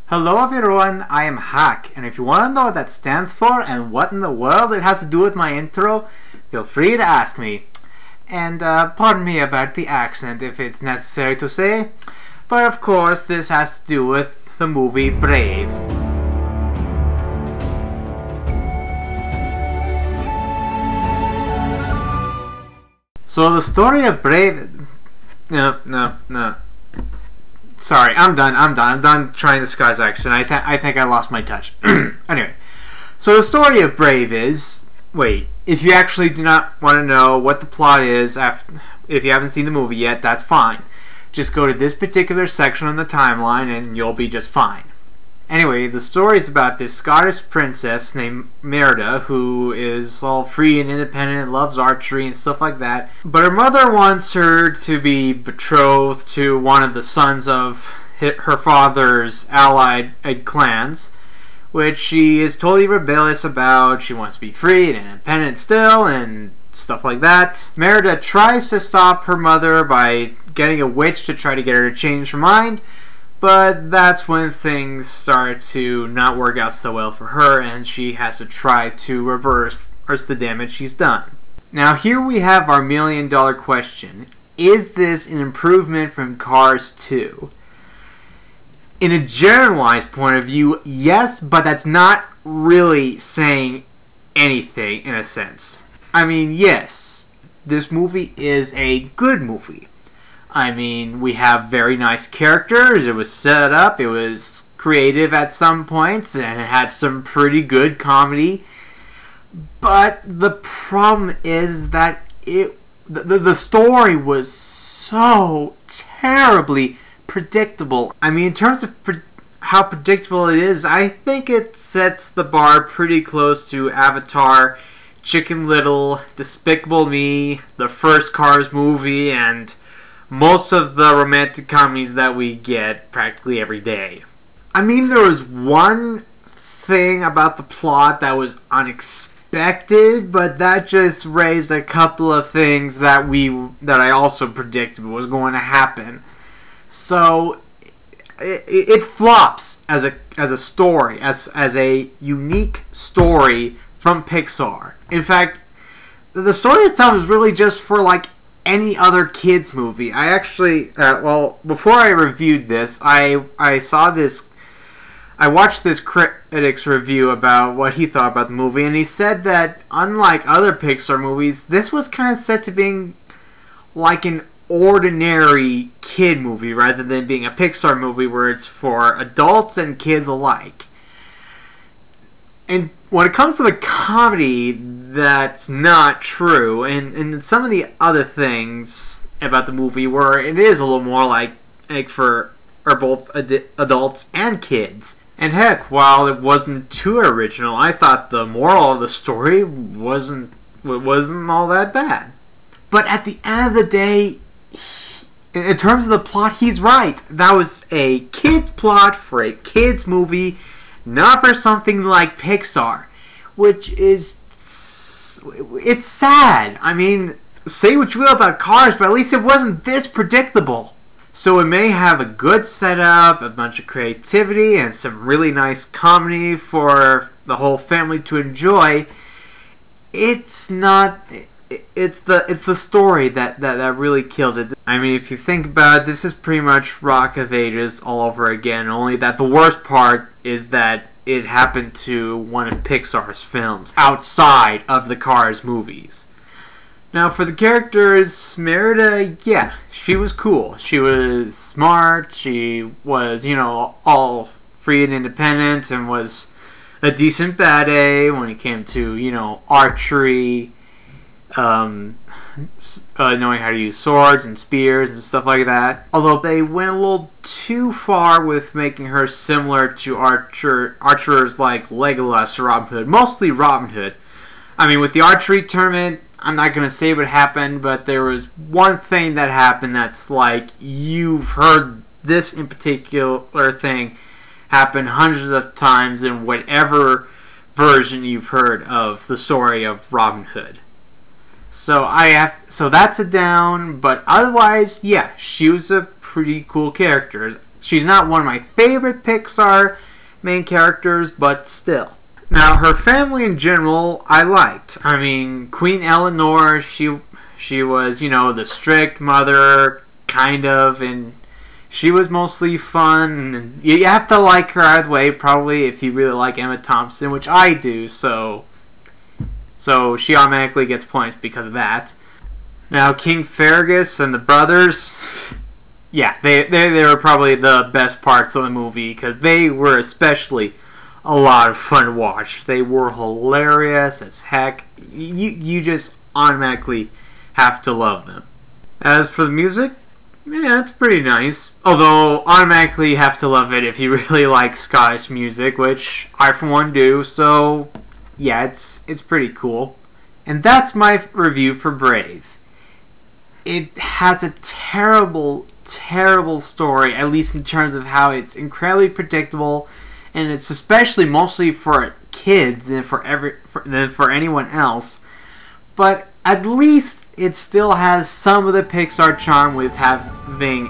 Hello everyone, I am H.A.K, and if you want to know what that stands for and what in the world it has to do with my intro, feel free to ask me. And pardon me about the accent if it's necessary to say, but of course this has to do with the movie Brave. So the story of Brave... No. Sorry, I'm done trying this guy's accent. I think I lost my touch. Anyway, so the story of Brave is... Wait, if you actually do not want to know what the plot is, if you haven't seen the movie yet, that's fine. Just go to this particular section on the timeline and you'll be just fine. Anyway, the story is about this Scottish princess named Merida who is all free and independent, loves archery and stuff like that. But her mother wants her to be betrothed to one of the sons of her father's allied clans, which she is totally rebellious about. She wants to be free and independent still and stuff like that. Merida tries to stop her mother by getting a witch to try to get her to change her mind. But that's when things start to not work out so well for her, and she has to try to reverse the damage she's done. Now here we have our million-dollar question. Is this an improvement from Cars 2? In a generalized point of view, yes, but that's not really saying anything in a sense. I mean, yes, this movie is a good movie. I mean, we have very nice characters, it was set up, it was creative at some points, and it had some pretty good comedy. But the problem is that the story was so terribly predictable. I mean, in terms of how predictable it is, I think it sets the bar pretty close to Avatar, Chicken Little, Despicable Me, the first Cars movie, and most of the romantic comedies that we get practically every day. I mean, there was one thing about the plot that was unexpected, but that just raised a couple of things that I also predicted was going to happen. So it flops as a story, as a unique story from Pixar. In fact, the story itself is really just for like any other kids movie. I actually, well, before I reviewed this, I watched this critic's review about what he thought about the movie, and he said that unlike other Pixar movies, this was kind of set to being like an ordinary kid movie rather than being a Pixar movie where it's for adults and kids alike. And when it comes to the comedy, that's not true. And some of the other things about the movie where it is a little more like for both adults and kids. And heck, while it wasn't too original, I thought the moral of the story wasn't all that bad. But at the end of the day, in terms of the plot, he's right. That was a kid's plot for a kid's movie, not for something like Pixar, which is... it's sad. I mean, say what you will about Cars, but at least it wasn't this predictable. So it may have a good setup, a bunch of creativity, and some really nice comedy for the whole family to enjoy. It's not... It's the story that really kills it. I mean, if you think about it, this is pretty much Rock of Ages all over again, only that the worst part is that it happened to one of Pixar's films outside of the Cars movies. Now, for the characters, Merida, yeah, she was cool. She was smart, she was, you know, all free and independent, and was a decent bad A when it came to, you know, archery, knowing how to use swords and spears and stuff like that. Although they went a little too far with making her similar to archers like Legolas or Robin Hood. Mostly Robin Hood. I mean, with the archery tournament, I'm not going to say what happened, but there was one thing that happened that's like, you've heard this in particular thing happen hundreds of times in whatever version you've heard of the story of Robin Hood. So that's a down, but otherwise, yeah, she was a pretty cool character. She's not one of my favorite Pixar main characters, but still. Now, her family in general, I liked. I mean, Queen Eleanor, she was, you know, the strict mother, kind of, and she was mostly fun. And you have to like her either way, probably, if you really like Emma Thompson, which I do, so she automatically gets points because of that. Now, King Fergus and the brothers, yeah, they were probably the best parts of the movie, because they were especially a lot of fun to watch. They were hilarious as heck. You just automatically have to love them. As for the music, yeah, it's pretty nice. Although, automatically you have to love it if you really like Scottish music, which I for one do, so yeah, it's pretty cool. And that's my review for Brave. It has a terrible, terrible story, at least in terms of how it's incredibly predictable, and it's especially mostly for kids than for anyone else. But at least it still has some of the Pixar charm with having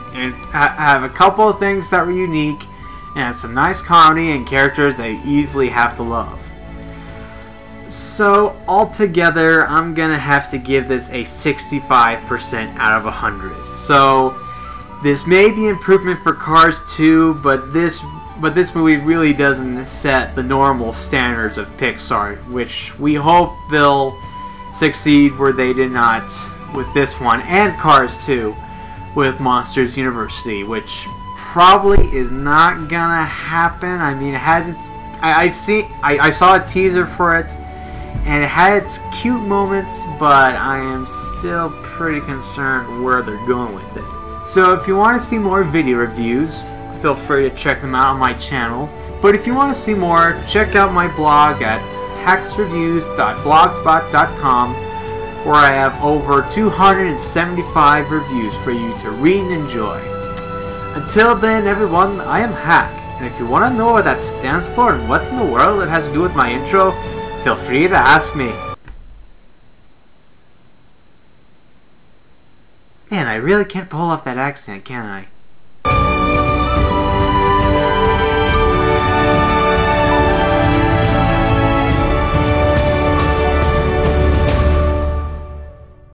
have a couple of things that were unique, and has some nice comedy and characters that you easily have to love. So altogether, I'm gonna have to give this a 65% out of 100. So this may be improvement for Cars 2, but this movie really doesn't set the normal standards of Pixar, which we hope they'll succeed where they did not with this one, and Cars 2 with Monsters University, which probably is not gonna happen. I mean, it has its... I saw a teaser for it, and it had its cute moments, but I am still pretty concerned where they're going with it. So if you want to see more video reviews, feel free to check them out on my channel. But if you want to see more, check out my blog at hacksreviews.blogspot.com, where I have over 275 reviews for you to read and enjoy. Until then, everyone, I am Hack, and if you want to know what that stands for and what in the world it has to do with my intro, feel free to ask me. Man, I really can't pull off that accent, can I?